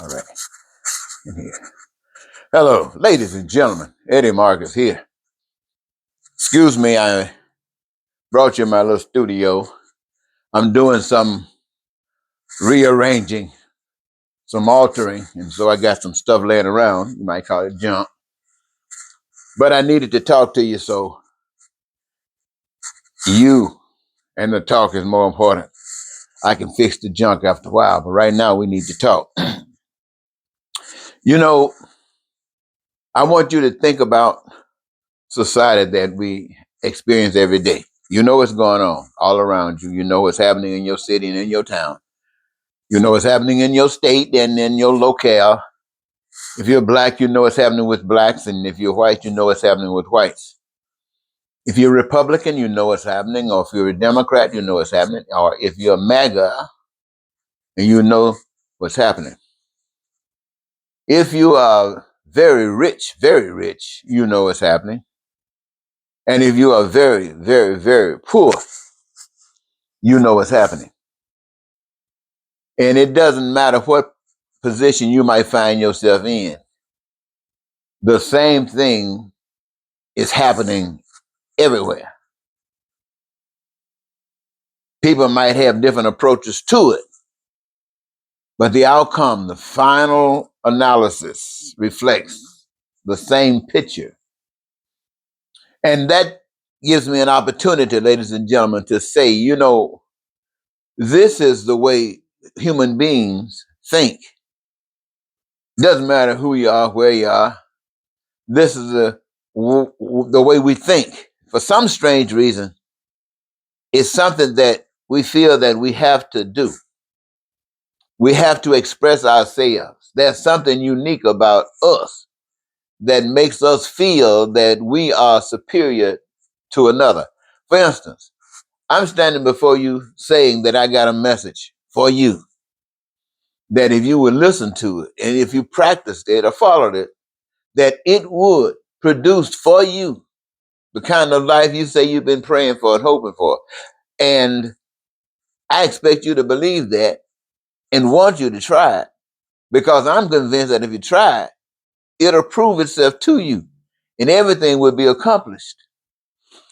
All right. In here. Hello, ladies and gentlemen. Eddie Marcus here. Excuse me, I brought you in my little studio. I'm doing some rearranging, some altering, and so I got some stuff laying around. You might call it junk. But I needed to talk to you, so you and the talk is more important. I can fix the junk after a while, but right now we need to talk. You know, I want you to think about society that we experience every day. You know what's going on all around you. You know what's happening in your city and in your town. You know what's happening in your state and in your locale. If you're black, you know what's happening with blacks. And if you're white, you know what's happening with whites. If you're Republican, you know what's happening. Or if you're a Democrat, you know what's happening. Or if you're MAGA, and you know what's happening. If you are very rich, you know what's happening. And if you are very poor, you know what's happening. And it doesn't matter what position you might find yourself in. The same thing is happening everywhere. People might have different approaches to it, but the outcome, the final analysis reflects the same picture. And that gives me an opportunity, ladies and gentlemen, to say, you know, this is the way human beings think. Doesn't matter who you are, where you are. This is the way we think. For some strange reason, it's something that we feel that we have to do. We have to express ourselves. There's something unique about us that makes us feel that we are superior to another. For instance, I'm standing before you saying that I got a message for you, that if you would listen to it and if you practiced it or followed it, that it would produce for you the kind of life you say you've been praying for and hoping for. And I expect you to believe that and want you to try it, because I'm convinced that if you try it, it'll prove itself to you and everything will be accomplished.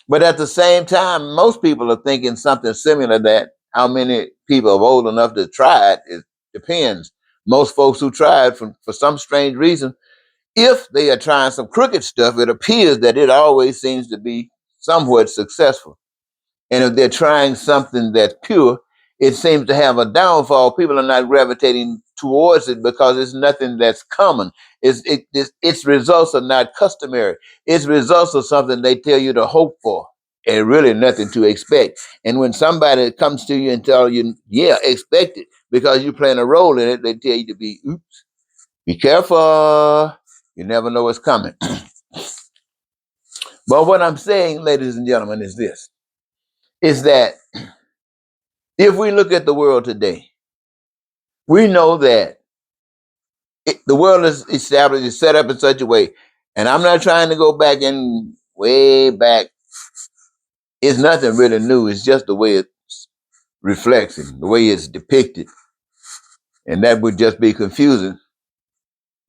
But at the same time, most people are thinking something similar. That how many people are old enough to try it depends. Most folks who try it for some strange reason, if they are trying some crooked stuff, it appears that it always seems to be somewhat successful. And if they're trying something that's pure, it seems to have a downfall. People are not gravitating towards it because it's nothing that's common. Its results are not customary. Its results are something they tell you to hope for, and really nothing to expect. And when somebody comes to you and tell you, yeah, expect it, because you're playing a role in it, they tell you to be careful. You never know what's coming. But what I'm saying, ladies and gentlemen, is this, is that if we look at the world today, we know that the world is established, is set up in such a way, and I'm not trying to go back and way back. It's nothing really new. It's just the way it's reflecting, the way it's depicted. And that would just be confusing.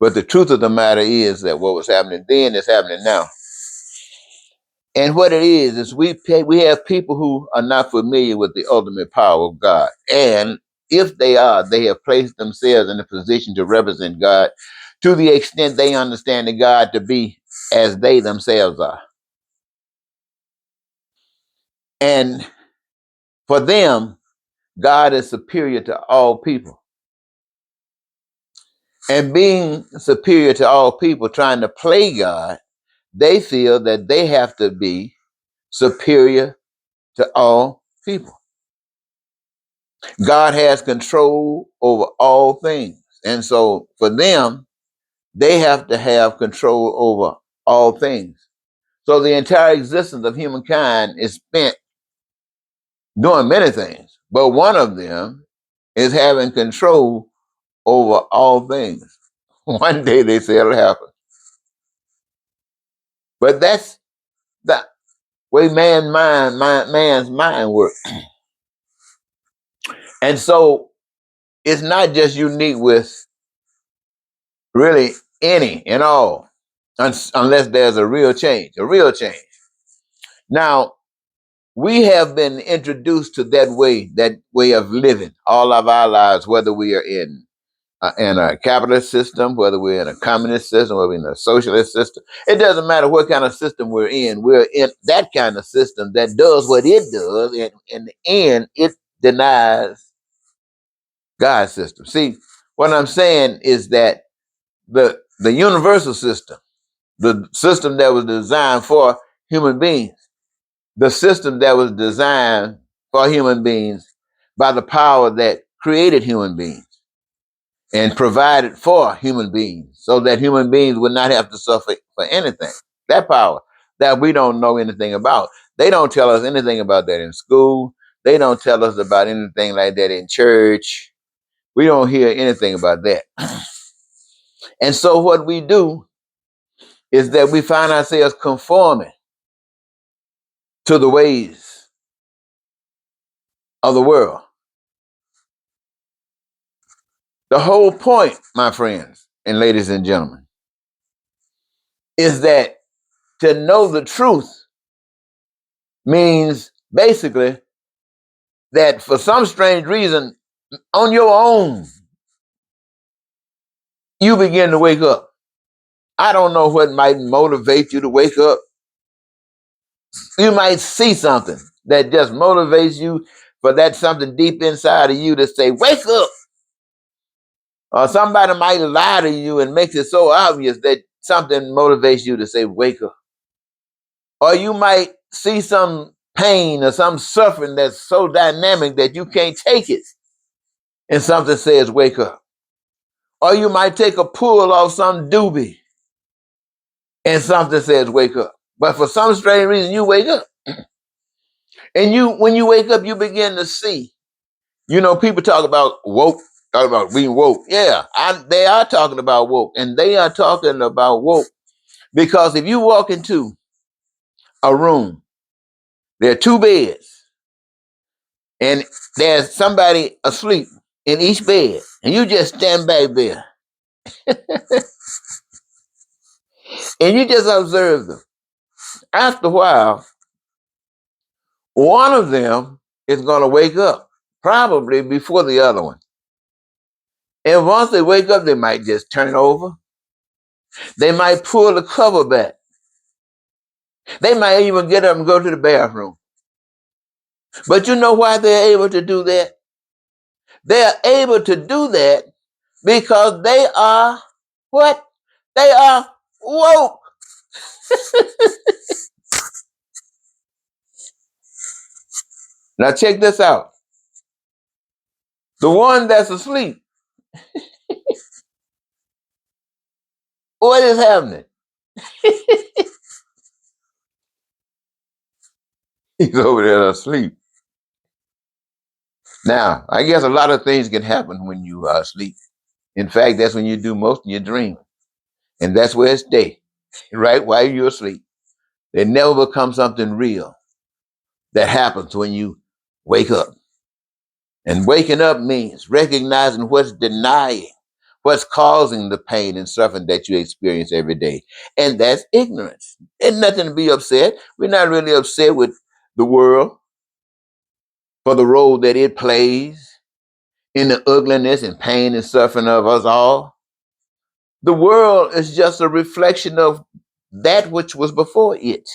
But the truth of the matter is that what was happening then is happening now. And what it is we have people who are not familiar with the ultimate power of God. And if they are, they have placed themselves in a position to represent God to the extent they understand the God to be as they themselves are. And for them, God is superior to all people. And being superior to all people, trying to play God, they feel that they have to be superior to all people. God has control over all things. And so for them, they have to have control over all things. So the entire existence of humankind is spent doing many things, but one of them is having control over all things. One day they say it'll happen. But that's the way man's mind works. And so it's not just unique with really any and all, unless there's a real change, a real change. Now, we have been introduced to that way of living all of our lives, whether we are in a capitalist system, whether we're in a communist system, whether we're in a socialist system. It doesn't matter what kind of system we're in. We're in that kind of system that does what it does, and in the end, it denies God's system. See, what I'm saying is that the universal system, the system that was designed for human beings, the system that was designed for human beings by the power that created human beings and provided for human beings so that human beings would not have to suffer for anything. That power that we don't know anything about. They don't tell us anything about that in school. They don't tell us about anything like that in church. We don't hear anything about that. And so what we do is that we find ourselves conforming to the ways of the world. The whole point, my friends and ladies and gentlemen, is that to know the truth means basically that for some strange reason, on your own, you begin to wake up. I don't know what might motivate you to wake up. You might see something that just motivates you for that something deep inside of you to say, wake up. Or somebody might lie to you and makes it so obvious that something motivates you to say, wake up. Or you might see some pain or some suffering that's so dynamic that you can't take it. And something says, wake up. Or you might take a pull off some doobie and something says, wake up. But for some strange reason, you wake up. And when you wake up, you begin to see. You know, people talk about woke, talk about being woke. Yeah, they are talking about woke. And they are talking about woke because if you walk into a room, there are two beds, and there's somebody asleep in each bed, and you just stand back there and you just observe them. After a while, one of them is going to wake up, probably before the other one. And once they wake up, they might just turn over. They might pull the cover back. They might even get up and go to the bathroom. But you know why they're able to do that? They are able to do that because they are what? They are woke. Now check this out. The one that's asleep, what is happening? He's over there asleep. Now, I guess a lot of things can happen when you are asleep. In fact, that's when you do most of your dreaming. And that's where it stays, right? While you're asleep. It never becomes something real that happens when you wake up. And waking up means recognizing what's denying, what's causing the pain and suffering that you experience every day. And that's ignorance. There's nothing to be upset. We're not really upset with the world for the role that it plays in the ugliness and pain and suffering of us all. The world is just a reflection of that which was before it.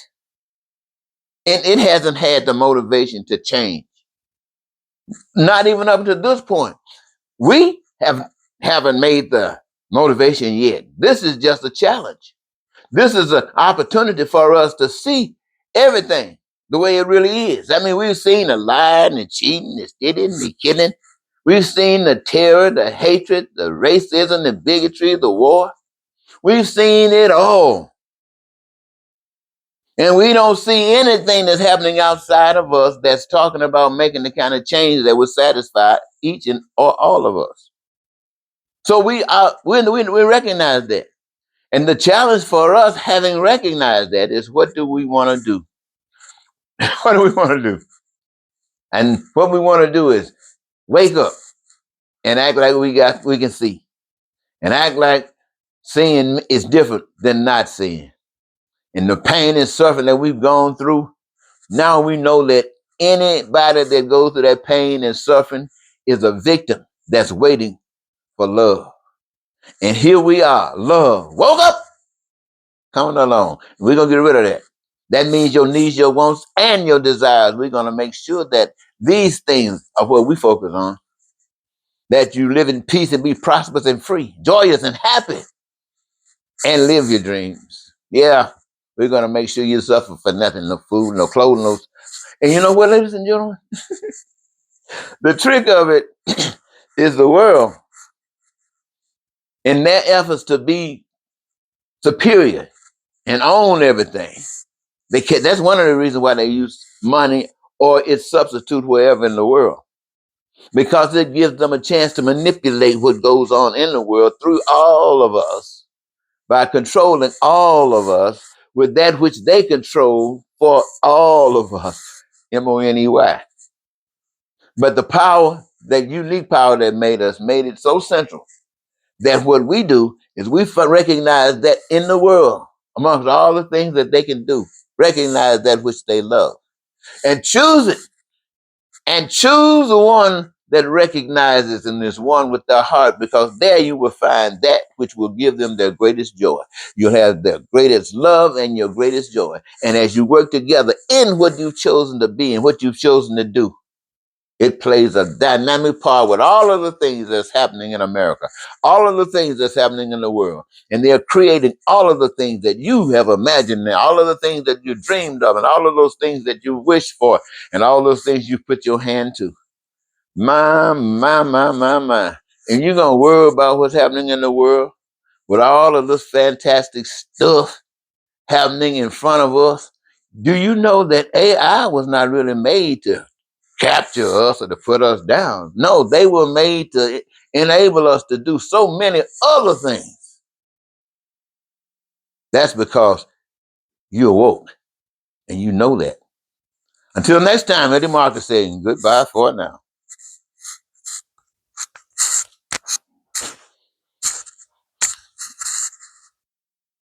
And it hasn't had the motivation to change. Not even up to this point. We haven't made the motivation yet. This is just a challenge. This is an opportunity for us to see everything the way it really is. I mean, we've seen the lying, the cheating, the stealing, the killing. We've seen the terror, the hatred, the racism, the bigotry, the war. We've seen it all. And we don't see anything that's happening outside of us that's talking about making the kind of change that would satisfy each and all of us. So we recognize that. And the challenge for us, having recognized that, is what do we want to do? What do we want to do? And what we want to do is wake up and act like we can see, and act like Seeing is different than not seeing. And the pain and suffering that we've gone through, now we know that anybody that goes through that pain and suffering is a victim that's waiting for love. And here we are, love. Woke up, coming along. We're going to get rid of that. That means your needs, your wants, and your desires. We're going to make sure that these things are what we focus on. That you live in peace and be prosperous and free, joyous and happy, and live your dreams. Yeah, we're going to make sure you suffer for nothing, no food, no clothing, no. And you know what, ladies and gentlemen? The trick of it is the world in their efforts to be superior and own everything. That's one of the reasons why they use money or its substitute wherever in the world, because it gives them a chance to manipulate what goes on in the world through all of us by controlling all of us with that which they control for all of us. Money. But the power, that unique power that made us, made it so central that what we do is we recognize that in the world, amongst all the things that they can do, recognize that which they love and choose it, and choose the one that recognizes and is one with their heart, because there you will find that which will give them their greatest joy. You'll have their greatest love and your greatest joy. And as you work together in what you've chosen to be and what you've chosen to do, it plays a dynamic part with all of the things that's happening in America, all of the things that's happening in the world. And they're creating all of the things that you have imagined, and all of the things that you dreamed of, and all of those things that you wish for, and all those things you put your hand to. My. And you're going to worry about what's happening in the world with all of this fantastic stuff happening in front of us. Do you know that AI was not really made to capture us or to put us down? No, they were made to enable us to do so many other things. That's because you're woke and you know that. Until next time, Eddie Marcus saying goodbye for now.